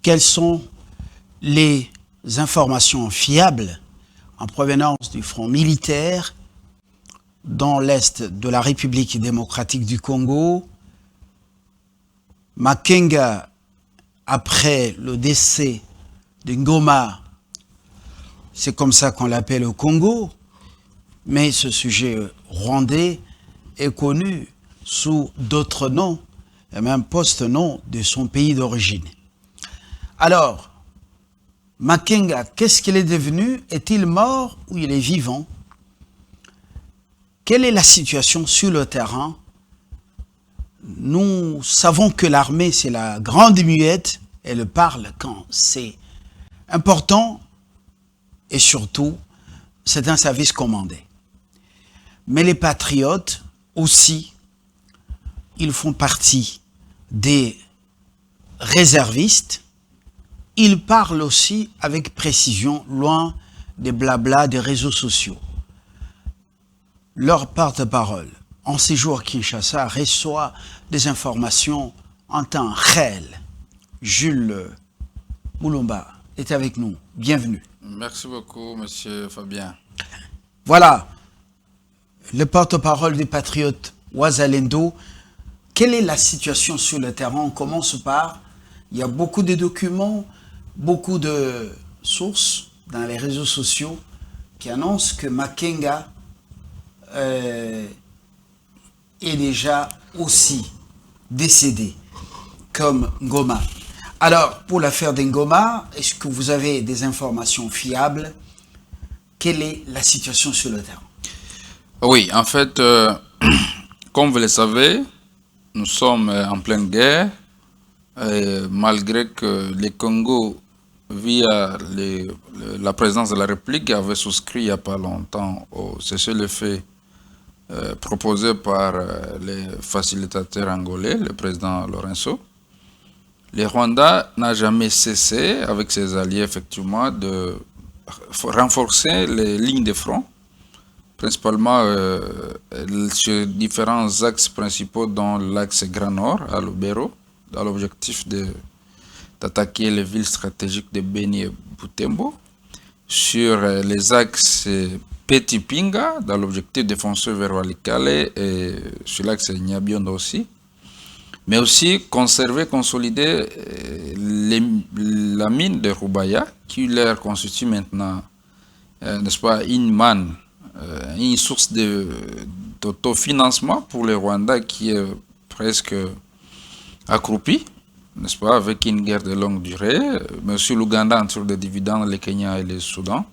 quelles sont les informations fiables en provenance du front militaire dans l'est de la République démocratique du Congo. Makenga, après le décès de Ngoma, c'est comme ça qu'on l'appelle au Congo, mais ce sujet rwandais est connu sous d'autres noms, et même post-noms de son pays d'origine. Alors, Makenga, qu'est-ce qu'il est devenu? Est-il mort ou il est vivant? Quelle est la situation sur le terrain? Nous savons que l'armée, c'est la grande muette, elle parle quand c'est important et surtout, c'est un service commandé. Mais les patriotes aussi, ils font partie des réservistes. Ils parlent aussi avec précision, loin des blabla des réseaux sociaux. Leur porte-parole, en séjour à Kinshasa, reçoit des informations en temps réel. Jules Moulumba est avec nous. Bienvenue. Merci beaucoup, monsieur Fabien. Voilà, le porte-parole des patriotes Wazalendo. Quelle est la situation sur le terrain? On commence par, il y a beaucoup de documents, beaucoup de sources dans les réseaux sociaux qui annoncent que Makenga est déjà aussi décédé, comme Ngoma. Alors, pour l'affaire d'Ngoma, est-ce que vous avez des informations fiables? Quelle est la situation sur le terrain? Oui, en fait, comme vous le savez, nous sommes en pleine guerre, et malgré que le Congo, via la présidence de la République, avait souscrit il n'y a pas longtemps au cessez-le-feu proposé par les facilitateurs angolais, le président Lorenzo. Le Rwanda n'a jamais cessé, avec ses alliés, effectivement, de renforcer les lignes de front, principalement sur différents axes principaux, dont l'axe Grand Nord à Lubero, dans l'objectif d'attaquer les villes stratégiques de Beni et Butembo, sur les axes Petit Pinga, dans l'objectif de foncer vers Walikale, et sur l'axe Nyabiondo aussi, mais aussi conserver, consolider la mine de Rubaya, qui leur constitue maintenant, n'est-ce pas, une manne, une source d'autofinancement pour le Rwanda qui est presque accroupi, n'est-ce pas, avec une guerre de longue durée, mais aussi l'Ouganda entre des dividendes, le Kenya et le Soudan,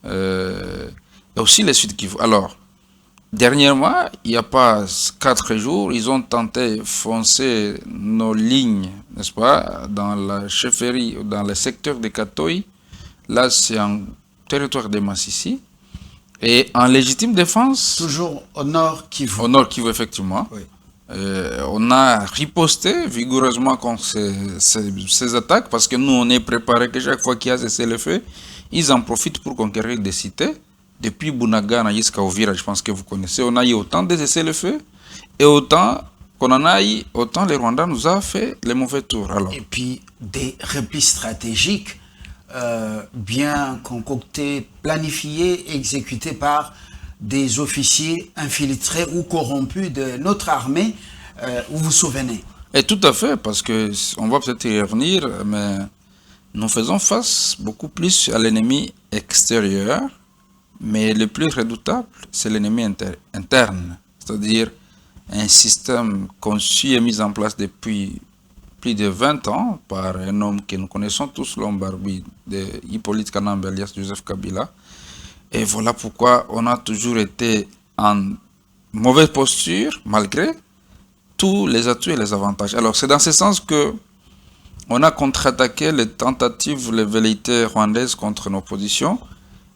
et aussi les Sud Kivu. Alors, dernièrement, il n'y a pas 4 jours, ils ont tenté de foncer nos lignes, n'est-ce pas, dans la chefferie, dans le secteur de Katoy. Là, c'est en territoire de Massissi. Et en légitime défense... Toujours au nord Kivu. Au nord Kivu, effectivement. Oui. On a riposté vigoureusement contre ces attaques parce que nous, on est préparé que chaque fois qu'il y a cessez-le-feu, ils en profitent pour conquérir des cités. Depuis Bunagana jusqu'à Uvira, je pense que vous connaissez, on a eu autant de cessez-le-feu et autant qu'on en a eu, autant les Rwandais nous a fait les mauvais tours. Alors. Et puis des replis stratégiques bien concoctés, planifiés, exécutés par des officiers infiltrés ou corrompus de notre armée, vous vous souvenez? Et tout à fait, parce que on va peut-être y revenir, mais nous faisons face beaucoup plus à l'ennemi extérieur, mais le plus redoutable, c'est l'ennemi interne, c'est-à-dire un système conçu et mis en place depuis plus de 20 ans par un homme que nous connaissons tous, l'homme barbu de Hippolyte Kanambe alias Joseph Kabila. Et voilà pourquoi on a toujours été en mauvaise posture, malgré tous les atouts et les avantages. Alors c'est dans ce sens que on a contre-attaqué les tentatives, les velléités rwandaises contre nos positions,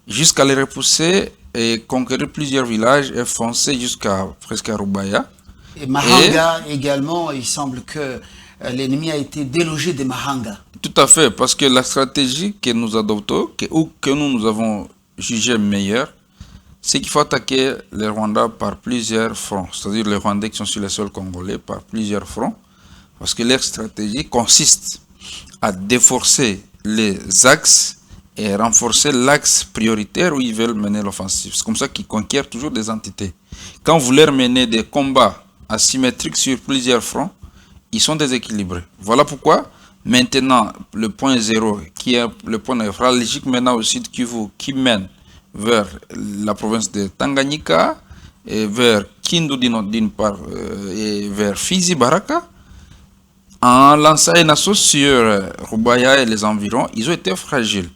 jusqu'à les repousser et conquérir plusieurs villages et foncer jusqu'à presque à Rubaya. Et Mahanga également, il semble que l'ennemi a été délogé de Mahanga. Tout à fait, parce que la stratégie que nous adoptons, que nous avons jugée meilleure, c'est qu'il faut attaquer les Rwandais par plusieurs fronts, c'est-à-dire les Rwandais qui sont sur le sol congolais par plusieurs fronts, parce que leur stratégie consiste à déforcer les axes et renforcer l'axe prioritaire où ils veulent mener l'offensive. C'est comme ça qu'ils conquièrent toujours des entités. Quand vous leur menez des combats asymétriques sur plusieurs fronts, ils sont déséquilibrés. Voilà pourquoi maintenant le point 0, qui est le point névralgique maintenant au sud Kivu, qui mène vers la province de Tanganyika et vers Kindu d'une part et vers Fizi Baraka, en lançant un assaut sur Rubaya et les environs, ils ont été fragiles.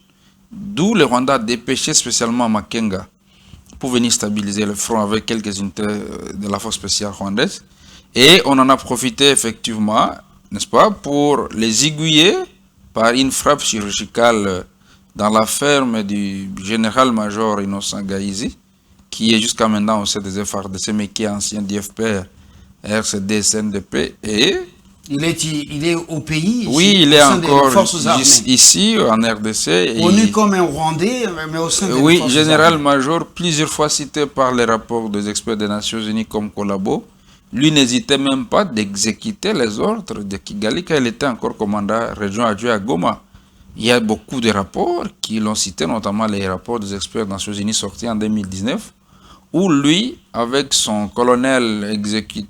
D'où le Rwanda a dépêché spécialement Makenga pour venir stabiliser le front avec quelques unités de la force spéciale rwandaise. Et on en a profité effectivement, n'est-ce pas, pour les aiguiller par une frappe chirurgicale dans la ferme du général-major Innocent Gaïzi, qui est jusqu'à maintenant au CDF-RDC, mais qui est ancien d'IFPR, RCD, CNDP, et... Il est au pays. Oui, ici, il au est sein encore des forces armées. ici, en RDC. Connu comme un Rwandais, mais au sein des oui, forces général-major, plusieurs fois cité par les rapports des experts des Nations Unies comme collabo. Lui n'hésitait même pas d'exécuter les ordres de Kigali quand il était encore commandant région adjoint à Goma. Il y a beaucoup de rapports qui l'ont cité, notamment les rapports des experts des Nations Unies sortis en 2019, où lui, avec son colonel exécutant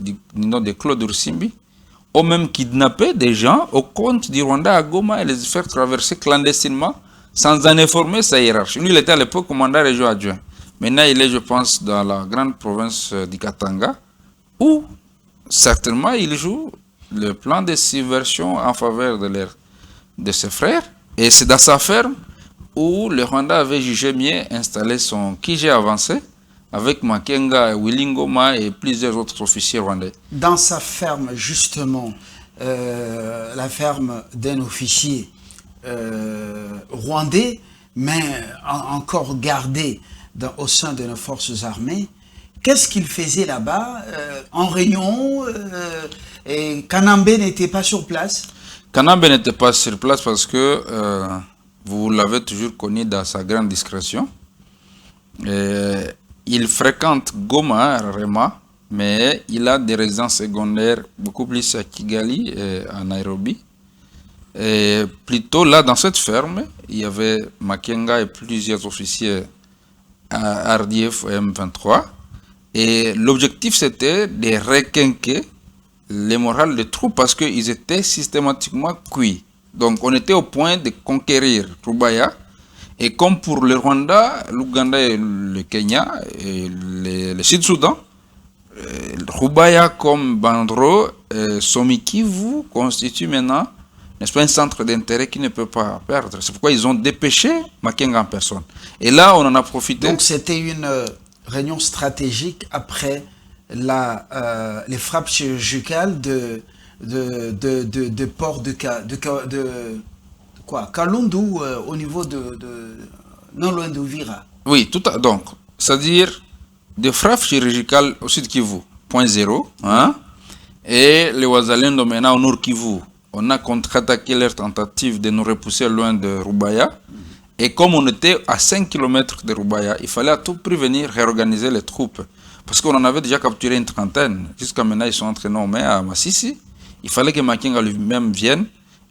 du nom de Claude Ursimbi, ont même kidnappé des gens au compte du Rwanda à Goma et les faire traverser clandestinement sans en informer sa hiérarchie. Lui, il était à l'époque commandant région adjoint. Maintenant, il est, je pense, dans la grande province du Katanga, où certainement il joue le plan de subversion en faveur de ses frères. Et c'est dans sa ferme où le Rwanda avait jugé mieux installer son QG avancé avec Makenga, Willingoma et plusieurs autres officiers rwandais. Dans sa ferme, justement, la ferme d'un officier rwandais, mais encore gardé au sein de nos forces armées, qu'est-ce qu'il faisait là-bas en réunion et Kanambe n'était pas sur place? Kanambe n'était pas sur place parce que vous l'avez toujours connu dans sa grande discrétion. Il fréquente Goma, Rema, mais il a des résidences secondaires beaucoup plus à Kigali et à Nairobi. Et plutôt là, dans cette ferme, il y avait Makenga et plusieurs officiers à RDF et M23. Et l'objectif, c'était de requinquer le moral des troupes parce qu'ils étaient systématiquement cuits. Donc, on était au point de conquérir Rubaya. Et comme pour le Rwanda, l'Ouganda et le Kenya et le Sud-Soudan, Rubaya comme Bandro, Somikivu constituent maintenant, n'est-ce pas, un centre d'intérêt qui ne peut pas perdre. C'est pourquoi ils ont dépêché Makenga en personne. Et là, on en a profité. Donc c'était une réunion stratégique après les frappes chirurgicales de port de Kalundu au niveau non loin d'Uvira. Oui, donc, c'est-à-dire des frappes chirurgicales au sud Kivu, point zéro, hein, et les Wazalendo maintenant au nord Kivu. On a contre-attaqué leur tentative de nous repousser loin de Rubaya. Et comme on était à 5 km de Rubaya, il fallait à tout prix venir réorganiser les troupes. Parce qu'on en avait déjà capturé une trentaine. Jusqu'à maintenant, ils sont entraînés à Massissi. Il fallait que Makenga lui-même vienne.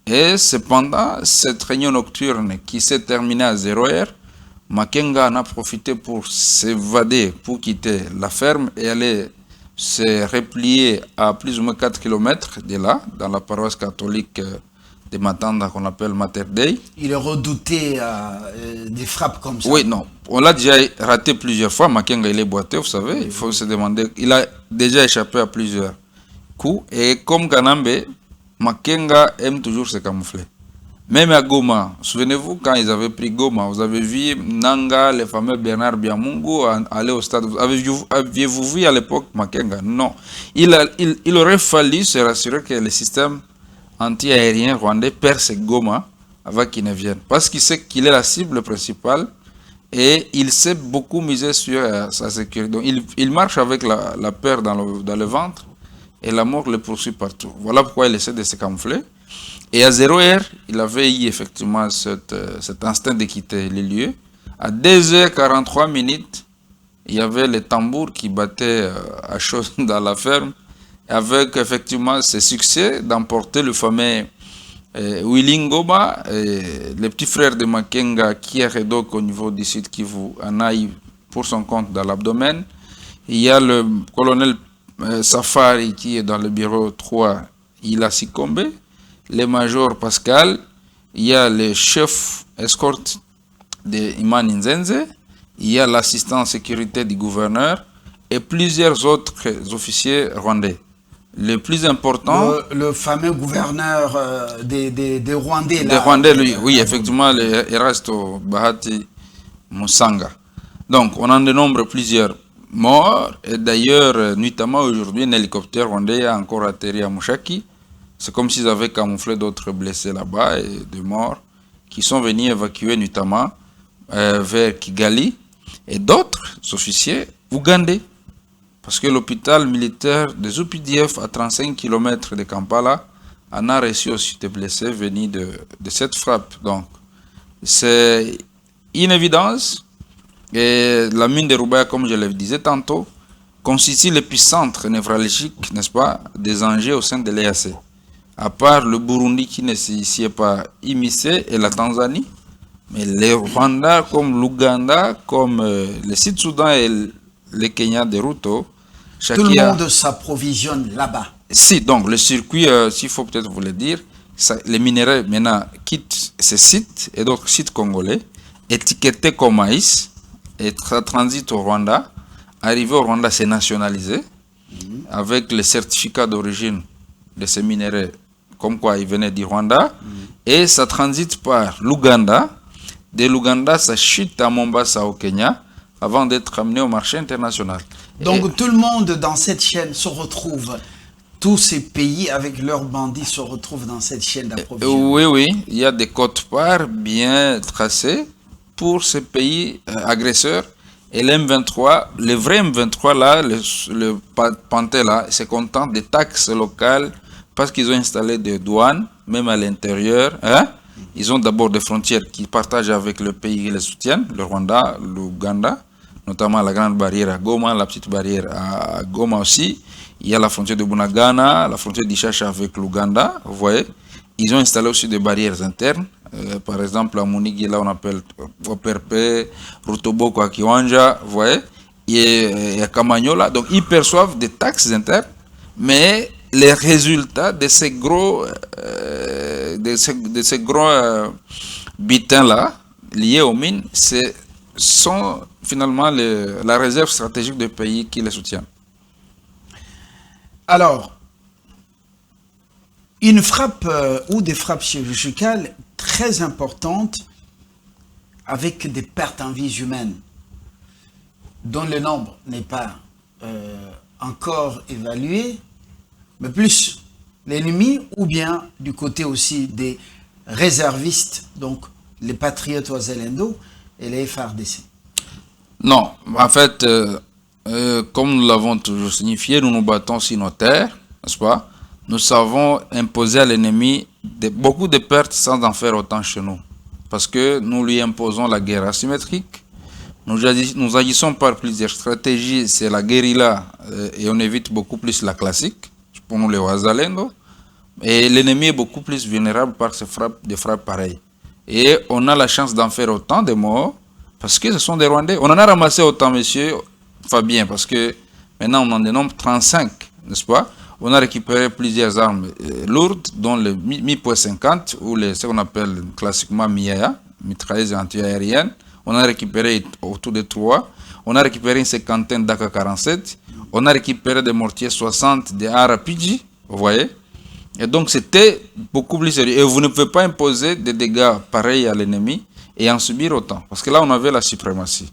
Et cependant, cette réunion nocturne qui s'est terminée à 0h, Makenga en a profité pour s'évader, pour quitter la ferme et aller se replier à plus ou moins 4 km de là, dans la paroisse catholique de Matanda qu'on appelle Mater Dei. Il est redouté des frappes comme ça. Oui, non. On l'a déjà raté plusieurs fois. Makenga, il est boiteux, vous savez. Il faut se demander. Il a déjà échappé à plusieurs coups. Et comme Kanambe, Makenga aime toujours se camoufler. Même à Goma, souvenez-vous quand ils avaient pris Goma, vous avez vu Nanga, le fameux Bernard Biamungu aller au stade. Aviez-vous vu à l'époque Makenga? Non. Il aurait fallu se rassurer que le système anti-aérien rwandais perce Goma avant qu'il ne vienne. Parce qu'il sait qu'il est la cible principale et il sait beaucoup miser sur sa sécurité. Donc il marche avec la peur dans le ventre et la mort le poursuit partout. Voilà pourquoi il essaie de se camoufler. Et à 0h, il avait eu effectivement cet instinct de quitter les lieux. À 2h43 minutes, il y avait les tambours qui battaient à chaud dans la ferme, avec effectivement ce succès d'emporter le fameux Willy Ngoma, le petit frère de Makenga, qui est donc au niveau du sud Kivu, en a eu pour son compte dans l'abdomen. Il y a le colonel Safari qui est dans le bureau 3, il a succombé. Le major Pascal, il y a le chef escorte de Iman Nzenze, il y a l'assistant sécurité du gouverneur et plusieurs autres officiers rwandais. Le plus important... Le fameux gouverneur des Rwandais. Des Rwandais, lui, oui, effectivement, Erasto Bahati Musanga. Donc, on en dénombre plusieurs morts. Et d'ailleurs, notamment aujourd'hui, un hélicoptère rwandais a encore atterri à Mushaki. C'est comme s'ils avaient camouflé d'autres blessés là-bas et des morts qui sont venus évacuer notamment vers Kigali. Et d'autres officiers ougandais. Parce que l'hôpital militaire des UPDF à 35 km de Kampala en a reçu aussi des blessés venus de cette frappe. Donc, c'est une évidence. Et la mine de Roubaix, comme je le disais tantôt, constitue l'épicentre névralgique, n'est-ce pas, des enjeux au sein de l'EAC. À part le Burundi qui ne s'y est pas immiscé et la Tanzanie, mais les Rwanda comme l'Ouganda, comme le Sud-Soudan et le Kenya de Ruto, tout le monde s'approvisionne là-bas. Si, donc le circuit, s'il faut peut-être vous le dire, les minéraux maintenant quittent ces sites et d'autres sites congolais, étiquetés comme maïs, et transit au Rwanda. Arrivé au Rwanda, c'est nationalisé, avec le certificat d'origine de ces minéraux, comme quoi ils venaient du Rwanda, et ça transite par l'Ouganda. De l'Ouganda, ça chute à Mombasa au Kenya, avant d'être amené au marché international. Donc tout le monde dans cette chaîne se retrouve, tous ces pays avec leurs bandits se retrouvent dans cette chaîne d'approvisionnement. Oui, oui, il y a des quotes-parts bien tracées pour ces pays agresseurs. Et l'M23, le vrai M23 là, le Panté là, se contente des taxes locales parce qu'ils ont installé des douanes, même à l'intérieur. Hein? Ils ont d'abord des frontières qui partagent avec le pays qui les soutiennent, le Rwanda, l'Ouganda, notamment la grande barrière à Goma, la petite barrière à Goma aussi. Il y a la frontière de Bunagana, la frontière d'Ishacha avec l'Ouganda, vous voyez. Ils ont installé aussi des barrières internes. Par exemple, à Munigi, là on appelle Operpe, Rutoboko à Kiwanja, vous voyez. Et à Kamanyola. Donc ils perçoivent des taxes internes, mais les résultats de ces gros, bitins-là, liés aux mines, sont finalement la réserve stratégique des pays qui les soutiennent. Alors, une frappe ou des frappes chirurgicales très importantes avec des pertes en vies humaines dont le nombre n'est pas encore évalué, mais plus l'ennemi ou bien du côté aussi des réservistes, donc les patriotes Wazalendo et les FARDC. Non, en fait, comme nous l'avons toujours signifié, nous nous battons sur nos terres, n'est-ce pas? Nous savons imposer à l'ennemi beaucoup de pertes sans en faire autant chez nous. Parce que nous lui imposons la guerre asymétrique. Nous agissons par plusieurs stratégies. C'est la guérilla et on évite beaucoup plus la classique, pour nous les Wazalendo. Et l'ennemi est beaucoup plus vulnérable par des frappes pareilles. Et on a la chance d'en faire autant de morts parce que ce sont des Rwandais. On en a ramassé autant, monsieur Fabien, parce que maintenant on en dénombre 35, n'est-ce pas? On a récupéré plusieurs armes lourdes, dont le Mi-50 ou ce qu'on appelle classiquement Miaya, mitrailleuses anti-aériennes. On a récupéré autour de 3. On a récupéré une cinquantaine d'AK-47. On a récupéré des mortiers 60 des RPG, vous voyez. Et donc c'était beaucoup plus sérieux. Et vous ne pouvez pas imposer des dégâts pareils à l'ennemi et en subir autant. Parce que là, on avait la suprématie.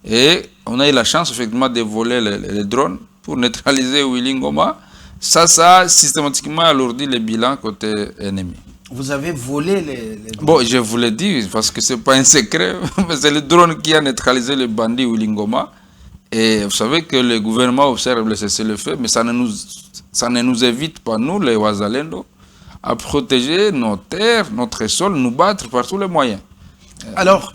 Et on a eu la chance, effectivement, de voler les drones pour neutraliser Willy Ngoma. Ça a systématiquement alourdi le bilan côté ennemi. Vous avez volé les drones. Bon, je vous l'ai dit, parce que ce n'est pas un secret, mais c'est le drone qui a neutralisé le bandit Willy Ngoma. Et vous savez que le gouvernement observe le cessez-le-feu, mais ça ne nous évite pas, nous, les Wazalendo, à protéger nos terres, notre sol, nous battre par tous les moyens. Alors,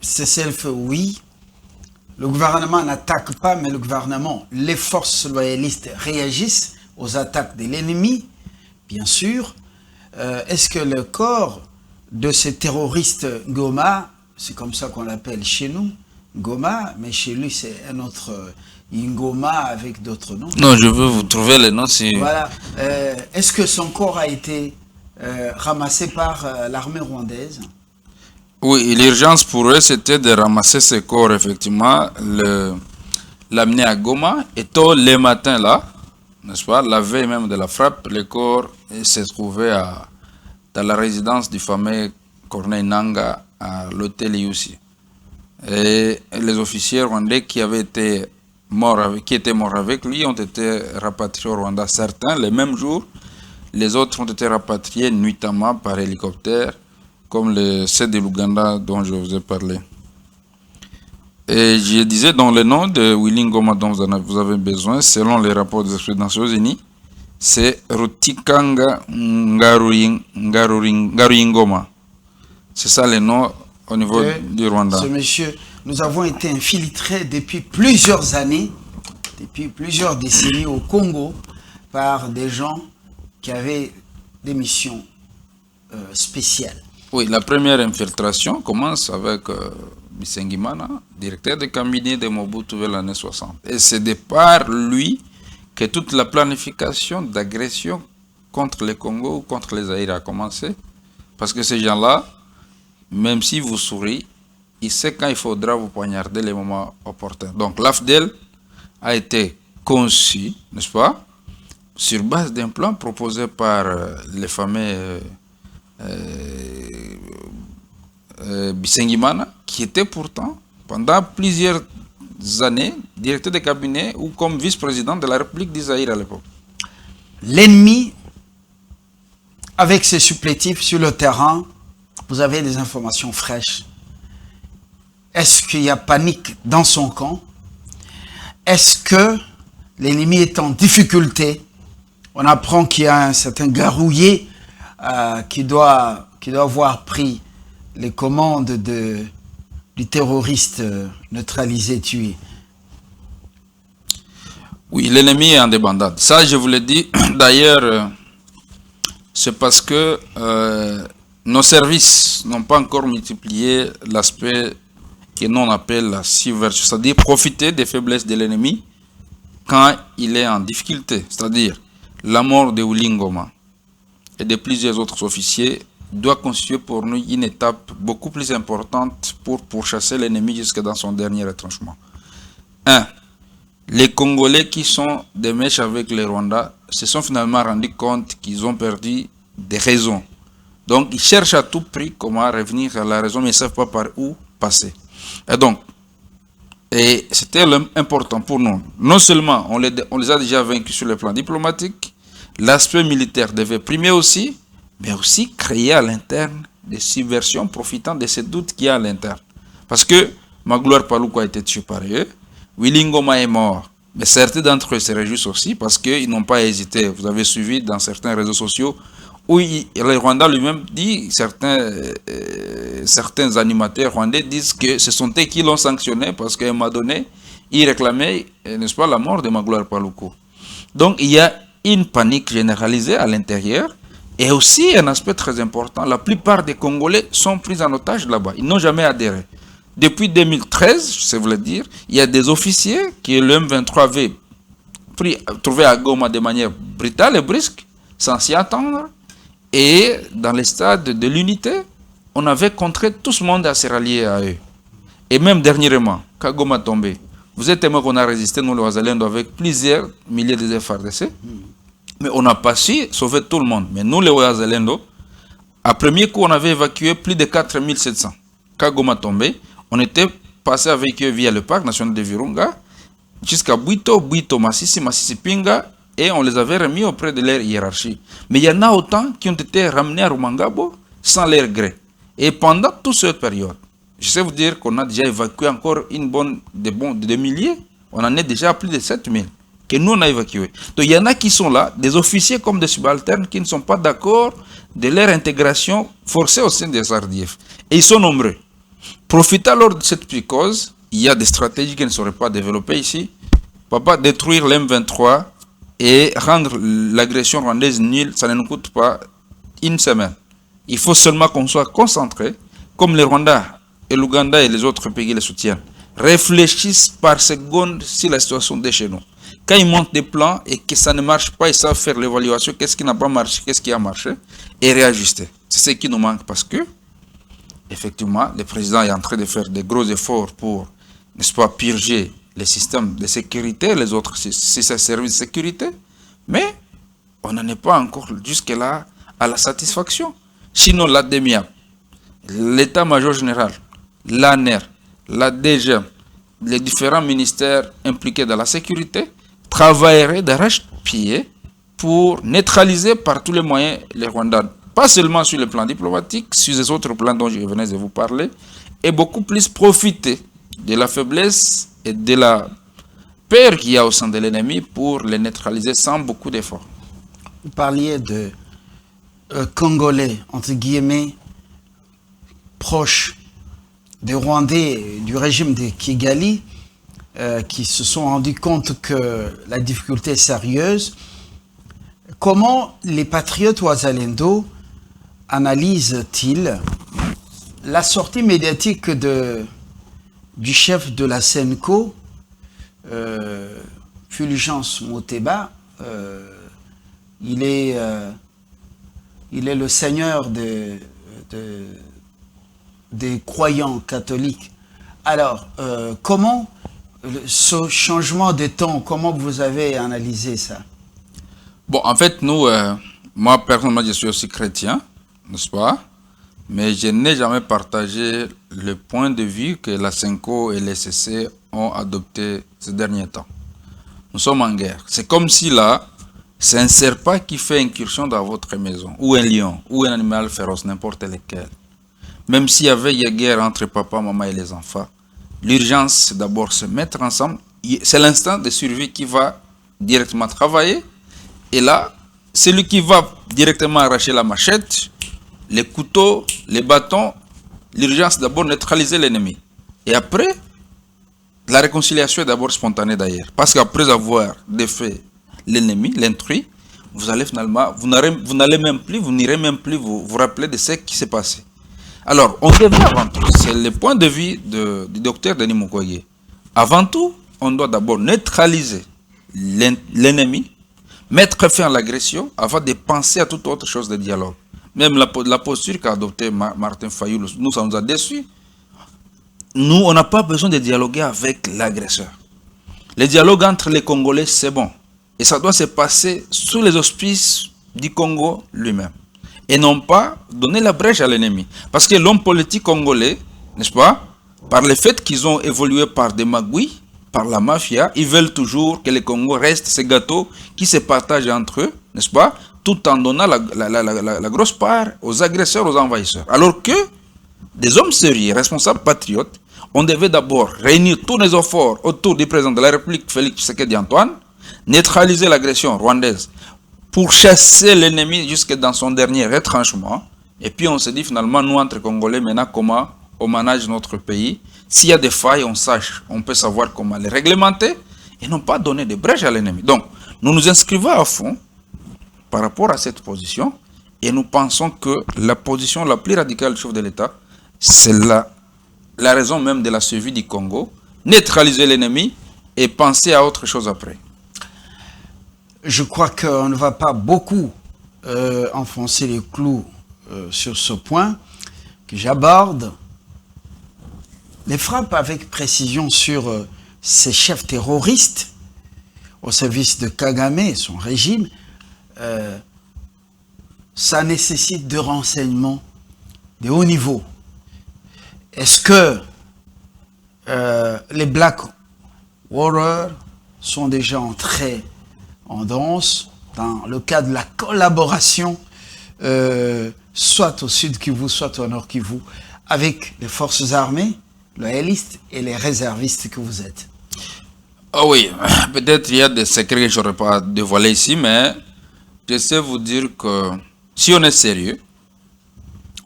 cessez-le-feu, oui. Le gouvernement n'attaque pas, mais le gouvernement, les forces loyalistes réagissent aux attaques de l'ennemi. bien sûr. Est-ce que le corps de ce terroriste Goma, c'est comme ça qu'on l'appelle chez nous, Goma, mais chez lui c'est un autre Ngoma avec d'autres noms. Non, je veux vous trouver les noms si... Voilà. Est-ce que son corps a été ramassé par l'armée rwandaise? Oui, l'urgence pour eux, c'était de ramasser ce corps, effectivement, l'amener à Goma. Et tôt le matin, là, n'est-ce pas, la veille même de la frappe, le corps s'est trouvé dans la résidence du fameux Corneille Nanga à l'hôtel Yussi. Et les officiers rwandais qui étaient morts avec lui ont été rapatriés au Rwanda. Certains, les mêmes jours, les autres ont été rapatriés nuitamment par hélicoptère, comme ceux de l'Ouganda dont je vous ai parlé. Et je disais dans le nom de Willy Ngoma dont vous avez besoin, selon les rapports des experts des Nations Unies, c'est Rutikanga Ngaruyingoma. C'est ça le nom au niveau du Rwanda. Ce monsieur, nous avons été infiltrés depuis plusieurs années, depuis plusieurs décennies au Congo, par des gens qui avaient des missions spéciales. Oui, la première infiltration commence avec Bisengimana, directeur de cabinet de Mobutu vers l'année 60. Et c'est de par lui que toute la planification d'agression contre le Congo ou contre les Zaïre a commencé. Parce que ces gens-là, même si vous souriez, ils savent quand il faudra vous poignarder les moments opportuns. Donc l'AFDEL a été conçu, n'est-ce pas, sur base d'un plan proposé par les fameux Bisengimana, qui était pourtant, pendant plusieurs années, directeur de cabinet ou comme vice-président de la République d'Israël à l'époque. L'ennemi, avec ses supplétifs sur le terrain, vous avez des informations fraîches. Est-ce qu'il y a panique dans son camp? Est-ce que l'ennemi est en difficulté? On apprend qu'il y a un certain Garouillé qui doit avoir pris les commandes du terroriste neutralisé, tué. Oui, l'ennemi est en débandade. Ça, je vous l'ai dit. D'ailleurs, c'est parce que nos services n'ont pas encore multiplié l'aspect que l'on appelle la subversion, c'est-à-dire profiter des faiblesses de l'ennemi quand il est en difficulté. C'est-à-dire la mort de Willy Ngoma et de plusieurs autres officiers doit constituer pour nous une étape beaucoup plus importante pour pourchasser l'ennemi jusque dans son dernier retranchement. 1. Les Congolais qui sont des mèches avec les Rwandais se sont finalement rendus compte qu'ils ont perdu des raisons. Donc ils cherchent à tout prix comment revenir à la raison, mais ils ne savent pas par où passer. Et donc, c'était important pour nous. Non seulement on les a déjà vaincus sur le plan diplomatique, l'aspect militaire devait primer aussi, mais aussi créer à l'interne des subversions profitant de ces doutes qu'il y a à l'interne. Parce que Magloire Paluku a été tué par eux, Willy Ngoma est mort, mais certains d'entre eux se réjouissent aussi parce qu'ils n'ont pas hésité. Vous avez suivi dans certains réseaux sociaux où le Rwanda lui-même dit, certains animateurs rwandais disent que ce sont eux qui l'ont sanctionné parce qu'à un moment donné, ils réclamaient, n'est-ce pas, la mort de Magloire Paluku. Donc il y a une panique généralisée à l'intérieur. Et aussi un aspect très important, la plupart des Congolais sont pris en otage là-bas. Ils n'ont jamais adhéré. Depuis 2013, je sais vous le dire, il y a des officiers que le M23 avait trouvé à Goma de manière brutale et brusque, sans s'y attendre. Et dans les stades de l'unité, on avait contraint tout ce monde à se rallier à eux. Et même dernièrement, quand Goma tombé, vous êtes témoin qu'on a résisté, nous les Ouazalendo, avec plusieurs milliers de FARDC. Mais on n'a pas su sauver tout le monde. Mais nous, les Ouazalendo, à premier coup, on avait évacué plus de 4700. Quand Goma tombé, on était passé avec eux via le parc national de Virunga jusqu'à Bwito, Masisi, Masisi Pinga, et on les avait remis auprès de leur hiérarchie. Mais il y en a autant qui ont été ramenés à Rumangabo sans leur gré. Et pendant toute cette période, je sais vous dire qu'on a déjà évacué encore des milliers. On en est déjà à plus de 7000 que nous on a évacué. Donc il y en a qui sont là, des officiers comme des subalternes qui ne sont pas d'accord de leur intégration forcée au sein des RDF. Et ils sont nombreux. Profitant lors de cette psychose, il y a des stratégies qui ne seraient pas développées ici. Papa, détruire l'M23 et rendre l'agression rwandaise nulle, ça ne nous coûte pas une semaine. Il faut seulement qu'on soit concentré, comme le Rwanda et l'Ouganda et les autres pays qui les soutiennent, réfléchissent par seconde si la situation est chez nous. Quand ils montent des plans et que ça ne marche pas, ils savent faire l'évaluation, qu'est-ce qui n'a pas marché, qu'est-ce qui a marché, et réajuster. C'est ce qui nous manque parce que, effectivement, le président est en train de faire des gros efforts pour, n'est-ce pas, purger les systèmes de sécurité, les autres services de sécurité, mais on n'en est pas encore jusque-là à la satisfaction. Sinon, l'ADEMIA, l'état-major général, l'ANER, la DGM, les différents ministères impliqués dans la sécurité travailleraient d'arrache-pied pour neutraliser par tous les moyens les Rwandais. Pas seulement sur le plan diplomatique, sur les autres plans dont je venais de vous parler, et beaucoup plus profiter de la faiblesse et de la peur qu'il y a au sein de l'ennemi pour les neutraliser sans beaucoup d'efforts. Vous parliez de Congolais, entre guillemets, proches des Rwandais du régime de Kigali, qui se sont rendus compte que la difficulté est sérieuse. Comment les patriotes Wazalendo analysent-ils la sortie médiatique du chef de la SENCO, Fulgence Moteba? Il est le seigneur des croyants catholiques. Alors, comment ce changement de temps, comment vous avez analysé ça? Bon, en fait, nous, moi personnellement, je suis aussi chrétien, n'est-ce pas? Mais je n'ai jamais partagé le point de vue que la SENCO et les SCC ont adopté ces derniers temps. Nous sommes en guerre. C'est comme si là, c'est un serpent qui fait incursion dans votre maison, ou un lion, ou un animal féroce, n'importe lequel. Même s'il y avait une guerre entre papa, maman et les enfants, l'urgence, c'est d'abord se mettre ensemble. C'est l'instinct de survie qui va directement travailler. Et là, celui qui va directement arracher la machette, les couteaux, les bâtons, l'urgence, d'abord neutraliser l'ennemi. Et après, la réconciliation est d'abord spontanée d'ailleurs. Parce qu'après avoir défait l'ennemi, l'intrus, vous allez finalement, vous n'irez même plus vous rappeler de ce qui s'est passé. Alors, on devrait avant tout, c'est le point de vue du docteur Denis Mukwege. Avant tout, on doit d'abord neutraliser l'ennemi, mettre fin à l'agression avant de penser à toute autre chose de dialogue. Même la posture qu'a adoptée Martin Fayulu, nous, ça nous a déçus. Nous, on n'a pas besoin de dialoguer avec l'agresseur. Le dialogue entre les Congolais, c'est bon. Et ça doit se passer sous les auspices du Congo lui-même. Et non pas donner la brèche à l'ennemi. Parce que l'homme politique congolais, n'est-ce pas, par le fait qu'ils ont évolué par des magouilles, par la mafia, ils veulent toujours que le Congo reste ce gâteau qui se partage entre eux, n'est-ce pas, tout en donnant la grosse part aux agresseurs, aux envahisseurs. Alors que des hommes sérieux, responsables patriotes, on devait d'abord réunir tous les efforts autour du président de la République, Félix Tshisekedi Antoine, neutraliser l'agression rwandaise pour chasser l'ennemi jusque dans son dernier retranchement. Et puis on se dit finalement, nous entre Congolais, maintenant comment on manage notre pays. S'il y a des failles, on peut savoir comment les réglementer et non pas donner de brèches à l'ennemi. Donc, nous nous inscrivons à fond par rapport à cette position et nous pensons que la position la plus radicale du chef de l'État, c'est la raison même de la survie du Congo, neutraliser l'ennemi et penser à autre chose après. Je crois qu'on ne va pas beaucoup enfoncer les clous sur ce point que j'aborde. Les frappes avec précision sur ces chefs terroristes au service de Kagame et son régime, ça nécessite de renseignements de haut niveau. Est-ce que les Black Warriors sont déjà entrés en danse dans le cadre de la collaboration, soit au sud Kivu, soit au nord Kivu, avec les forces armées, loyalistes et les réservistes que vous êtes? Ah oui, peut-être il y a des secrets que je n'aurais pas dévoilés ici, mais je sais vous dire que si on est sérieux,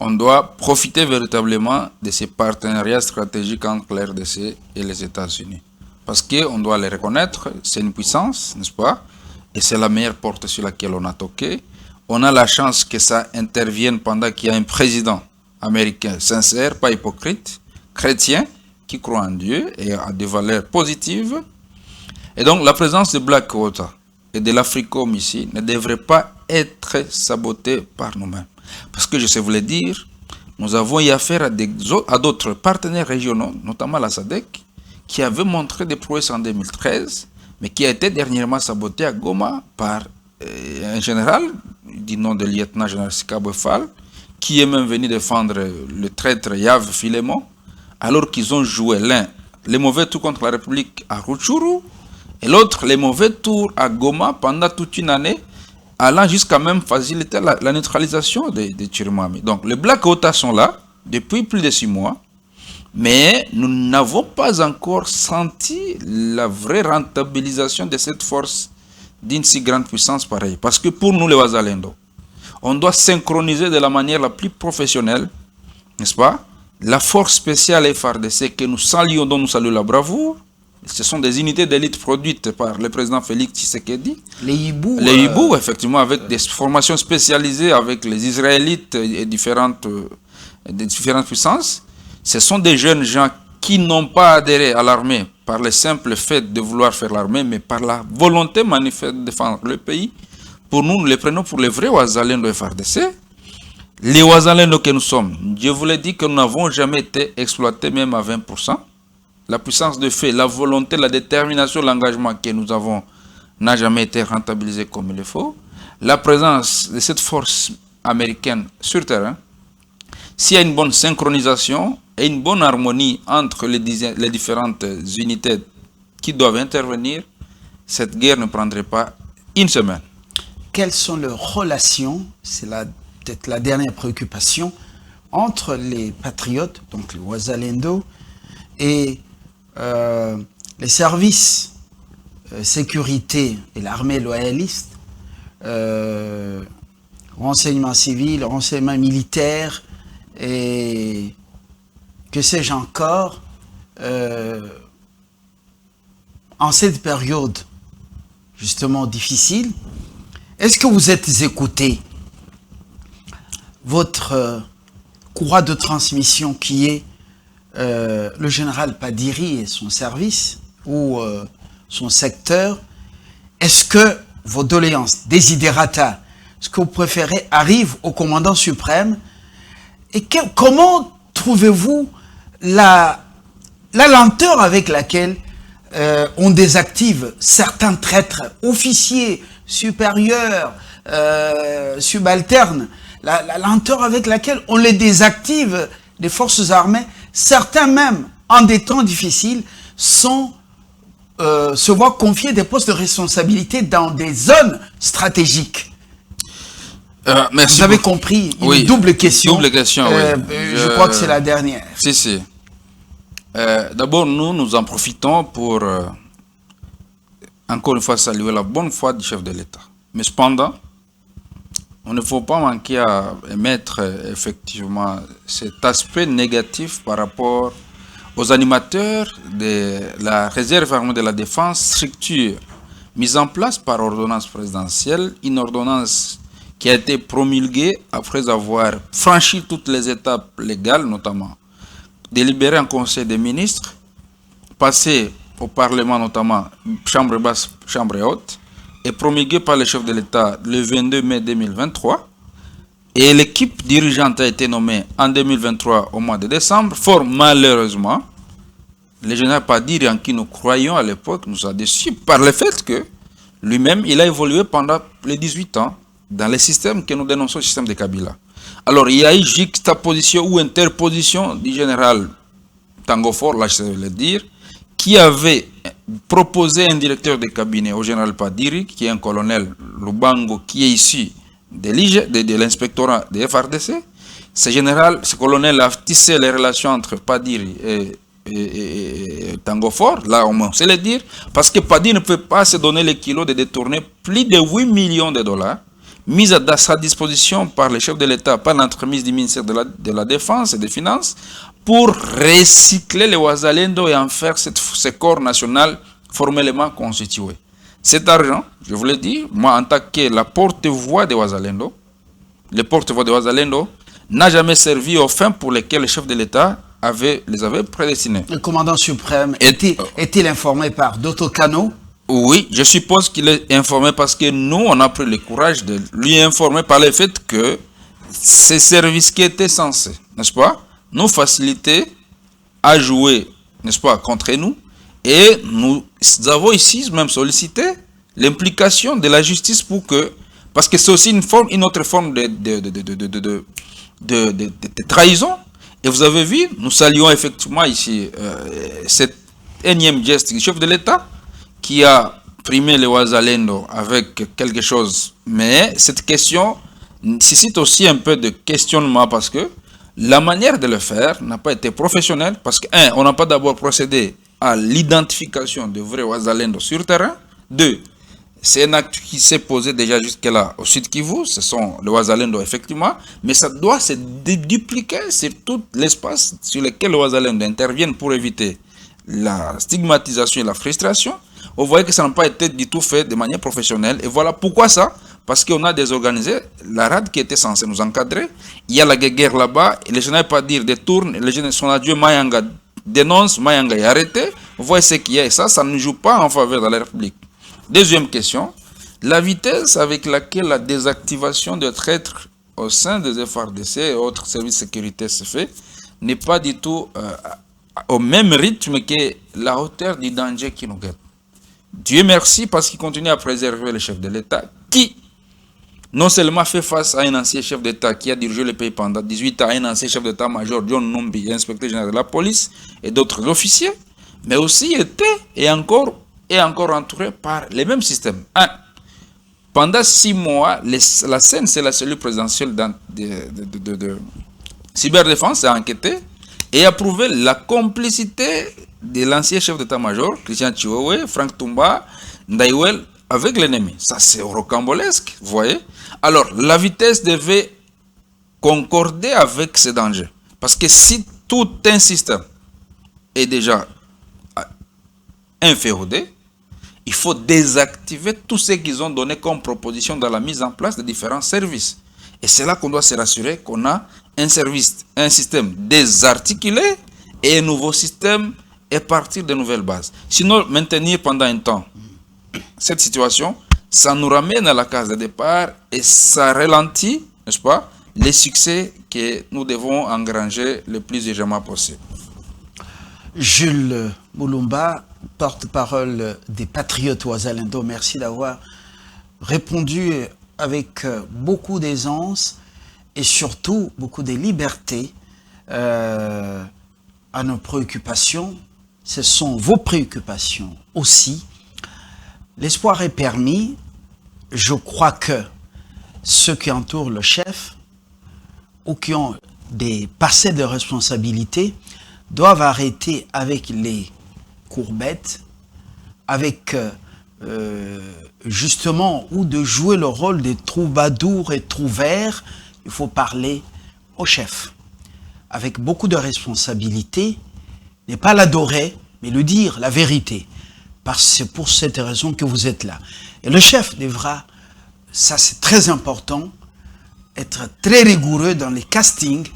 on doit profiter véritablement de ces partenariats stratégiques entre la RDC et les États-Unis. Parce qu'on doit les reconnaître, c'est une puissance, n'est-ce pas? et c'est la meilleure porte sur laquelle on a toqué. On a la chance que ça intervienne pendant qu'il y a un président américain sincère, pas hypocrite, chrétien, qui croit en Dieu et a des valeurs positives. Et donc la présence de Blackwater et de l'Africom ici ne devrait pas être sabotée par nous-mêmes. Parce que je sais vous le dire, nous avons eu affaire à d'autres partenaires régionaux, notamment la SADC, qui avaient montré des prouesses en 2013, mais qui a été dernièrement saboté à Goma par un général du nom de lieutenant-général Sikabwe Fall, qui est même venu défendre le traître Yves Filemon, alors qu'ils ont joué l'un les mauvais tours contre la République à Rutshuru, et l'autre les mauvais tours à Goma pendant toute une année, allant jusqu'à même faciliter la neutralisation des Chirimwami. Donc les Blackwater sont là depuis plus de 6 mois, mais nous n'avons pas encore senti la vraie rentabilisation de cette force d'une si grande puissance pareille. Parce que pour nous les Wazalendo, on doit synchroniser de la manière la plus professionnelle, n'est-ce pas, la force spéciale FARDC que nous saluons, dont nous saluons la bravoure. Ce sont des unités d'élite produites par le président Félix Tshisekedi. Les hiboux. Les hiboux, effectivement, avec des formations spécialisées avec les Israélites et différentes puissances. Ce sont des jeunes gens qui n'ont pas adhéré à l'armée par le simple fait de vouloir faire l'armée, mais par la volonté manifeste de défendre le pays. Pour nous, nous les prenons pour les vrais Wazalendo FARDC. Les Wazalendo que nous sommes, je vous l'ai dit que nous n'avons jamais été exploités même à 20%. La puissance de fait, la volonté, la détermination, l'engagement que nous avons n'a jamais été rentabilisé comme il le faut. La présence de cette force américaine sur terrain, s'il y a une bonne synchronisation et une bonne harmonie entre les différentes unités qui doivent intervenir, cette guerre ne prendrait pas une semaine. Quelles sont les relations, c'est peut-être la dernière préoccupation, entre les patriotes, donc les Wazalendo, et les services sécurité et l'armée loyaliste, renseignement civil, renseignement militaire, et que sais-je encore, en cette période justement difficile. Est-ce que vous êtes écouté? Votre courroie de transmission qui est le général Padiri et son service ou son secteur, est-ce que vos doléances, desiderata, ce que vous préférez, arrivent au commandant suprême? Et comment trouvez-vous la lenteur avec laquelle on désactive certains traîtres, officiers, supérieurs, subalternes, la lenteur avec laquelle on les désactive des forces armées, certains même, en des temps difficiles, se voient confier des postes de responsabilité dans des zones stratégiques. Merci. Vous avez compris, une double question. Double question, oui. Je crois que c'est la dernière. Si. D'abord, nous en profitons pour, encore une fois, saluer la bonne foi du chef de l'État. Mais cependant, on ne faut pas manquer à émettre effectivement cet aspect négatif par rapport aux animateurs de la réserve armée de la défense, structure mise en place par ordonnance présidentielle, une ordonnance qui a été promulguée après avoir franchi toutes les étapes légales, notamment délibérée en Conseil des ministres, passée au Parlement, notamment Chambre basse, Chambre haute, et promulguée par le chef de l'État le 22 mai 2023. Et l'équipe dirigeante a été nommée en 2023 au mois de décembre. Fort malheureusement, le général Padiri, en qui nous croyions à l'époque, nous a déçus par le fait que lui-même, il a évolué pendant les 18 ans dans le système que nous dénonçons, le système de Kabila. Alors, il y a eu juxtaposition ou interposition du général Tango Faure, là je sais le dire, qui avait proposé un directeur de cabinet au général Padiri, qui est un colonel Lubango, qui est issu de l'inspectorat de FARDC. Ce colonel a tissé les relations entre Padiri et Tango Faure, là on sait le dire, parce que Padiri ne peut pas se donner le kilo de détourner plus de 8 millions de dollars mis à sa disposition par le chef de l'État, par l'entremise du ministère de la Défense et des Finances, pour recycler les Wazalendo et en faire ce corps national formellement constitué. Cet argent, je vous l'ai dit, moi en tant que la porte-voix de Wazalendo, le porte-voix de Wazalendo n'a jamais servi aux fins pour lesquelles le chef de l'État les avait prédestinés. Le commandant suprême est-il informé par d'autres canaux? Oui, je suppose qu'il est informé parce que nous, on a pris le courage de lui informer par le fait que ces services qui étaient censés, n'est-ce pas, nous faciliter à jouer, n'est-ce pas, contre nous. Et nous avons ici même sollicité l'implication de la justice pour que, parce que c'est aussi une autre forme de trahison. Et vous avez vu, nous saluons effectivement ici cet énième geste du chef de l'État qui a primé le Wazalendo avec quelque chose. Mais cette question nécessite aussi un peu de questionnement parce que la manière de le faire n'a pas été professionnelle parce que, on n'a pas d'abord procédé à l'identification de vrais Wazalendo sur terrain. 2, c'est un acte qui s'est posé déjà jusque-là au Sud Kivu, ce sont les Wazalendo effectivement, mais ça doit se dupliquer sur tout l'espace sur lequel les Wazalendo interviennent pour éviter la stigmatisation et la frustration. Vous voyez que ça n'a pas été du tout fait de manière professionnelle. Et voilà pourquoi ça. Parce qu'on a désorganisé la RAD qui était censée nous encadrer. Il y a la guerre là-bas. Et les gens n'avaient pas dire détourne. Les gens sont adieu. Mayanga dénonce. Mayanga est arrêté. Vous voyez ce qu'il y a. Et ça ne joue pas en faveur de la République. Deuxième question. La vitesse avec laquelle la désactivation de traîtres au sein des FRDC et autres services de sécurité se fait n'est pas du tout au même rythme que la hauteur du danger qui nous guette. Dieu merci parce qu'il continue à préserver le chef de l'État qui non seulement fait face à un ancien chef d'État qui a dirigé le pays pendant 18 ans, un ancien chef d'État-major, John Numbi, inspecteur général de la police et d'autres officiers, mais aussi était et encore entouré par les mêmes systèmes. Pendant 6 mois, la scène, c'est la cellule présidentielle de cyberdéfense a enquêté et a prouvé la complicité de l'ancien chef d'état-major, Christian Chiwewe, Frank Tumba, Ndaiwel, avec l'ennemi. Ça, c'est rocambolesque, vous voyez. Alors, la vitesse devait concorder avec ces dangers. Parce que si tout un système est déjà inféodé, il faut désactiver tout ce qu'ils ont donné comme proposition dans la mise en place de différents services. Et c'est là qu'on doit se rassurer qu'on a un système désarticulé et un nouveau système et partir de nouvelles bases. Sinon, maintenir pendant un temps cette situation, ça nous ramène à la case de départ et ça ralentit, n'est-ce pas, les succès que nous devons engranger le plus urgemment possible. Jules Mulumba, porte-parole des Patriotes Wazalendo, merci d'avoir répondu avec beaucoup d'aisance et surtout beaucoup de liberté à nos préoccupations. Ce sont vos préoccupations aussi. L'espoir est permis. Je crois que ceux qui entourent le chef ou qui ont des passés de responsabilité doivent arrêter avec les courbettes, avec justement, ou de jouer le rôle des troubadours et trouvères. Il faut parler au chef avec beaucoup de responsabilité, n'est pas l'adorer, mais lui dire la vérité. Parce que c'est pour cette raison que vous êtes là. Et le chef devra, ça c'est très important, être très rigoureux dans les castings,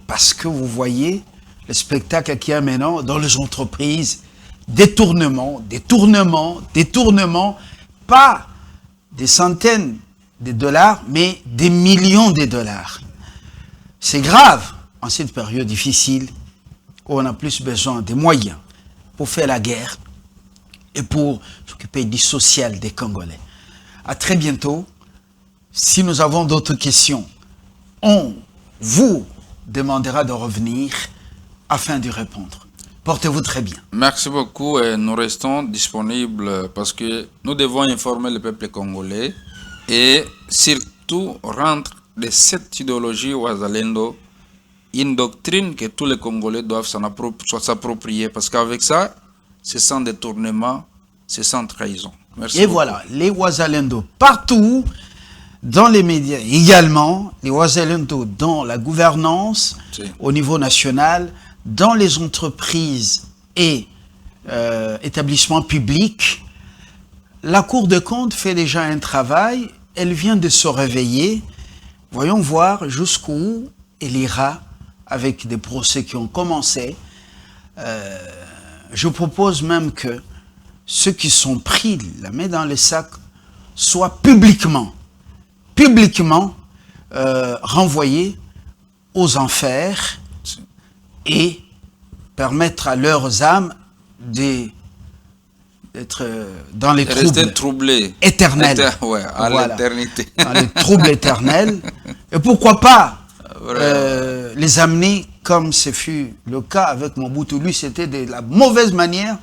parce que vous voyez le spectacle qu'il y a maintenant dans les entreprises, détournement, pas des centaines de dollars, mais des millions de dollars. C'est grave en cette période difficile où on a plus besoin de moyens pour faire la guerre et pour s'occuper du social des Congolais. À très bientôt. Si nous avons d'autres questions, on vous demandera de revenir afin d'y répondre. Portez-vous très bien. Merci beaucoup et nous restons disponibles parce que nous devons informer le peuple congolais et surtout rendre de cette idéologie Wazalendo une doctrine que tous les Congolais doivent s'approprier parce qu'avec ça, c'est sans détournement, c'est sans trahison. Merci et beaucoup. Voilà, les Wazalendo partout, dans les médias également, les Wazalendo dans la gouvernance, au niveau national, dans les entreprises et établissements publics, la Cour des comptes fait déjà un travail, elle vient de se réveiller. Voyons voir jusqu'où elle ira avec des procès qui ont commencé. Je propose même que ceux qui sont pris la main dans le sac soient publiquement renvoyés aux enfers et permettre à leurs âmes d'être dans les troubles éternels. Ouais, à l'éternité. Dans les troubles éternels. Et pourquoi pas les amener, comme ce fut le cas avec Mobutu. Lui, c'était de la mauvaise manière,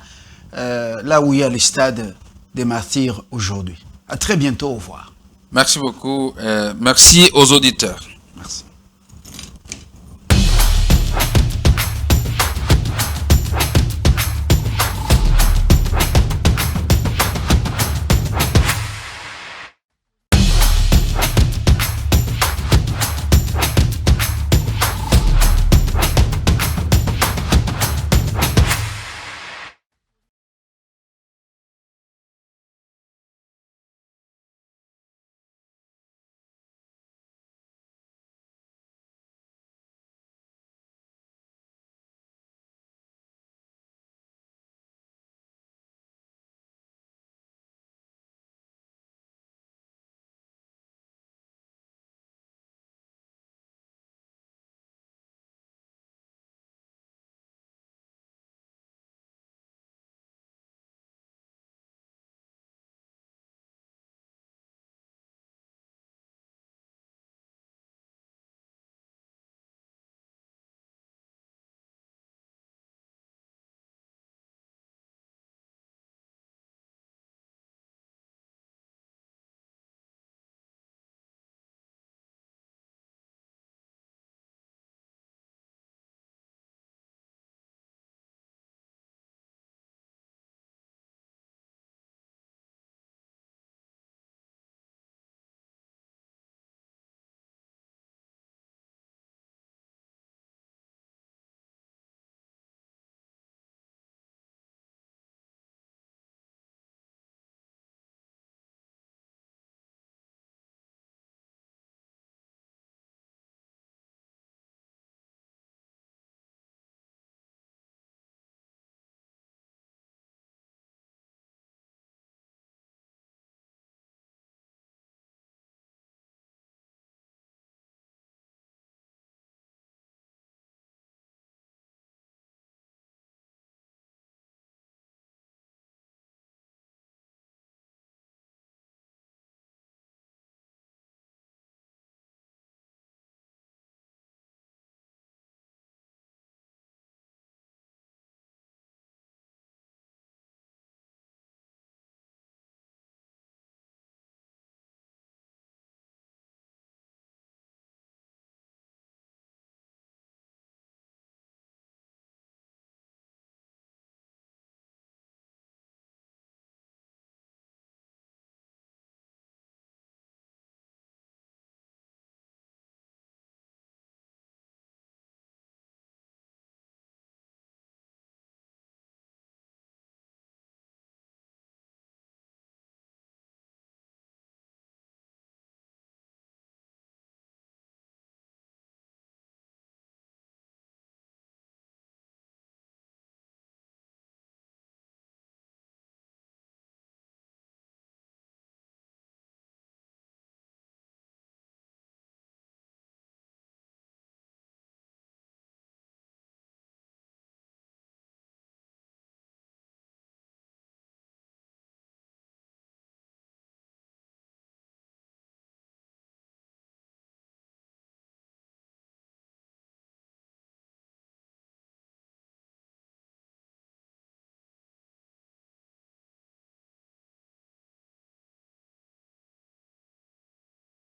là où il y a le stade des martyrs aujourd'hui. À très bientôt, au revoir. Merci beaucoup. Merci aux auditeurs.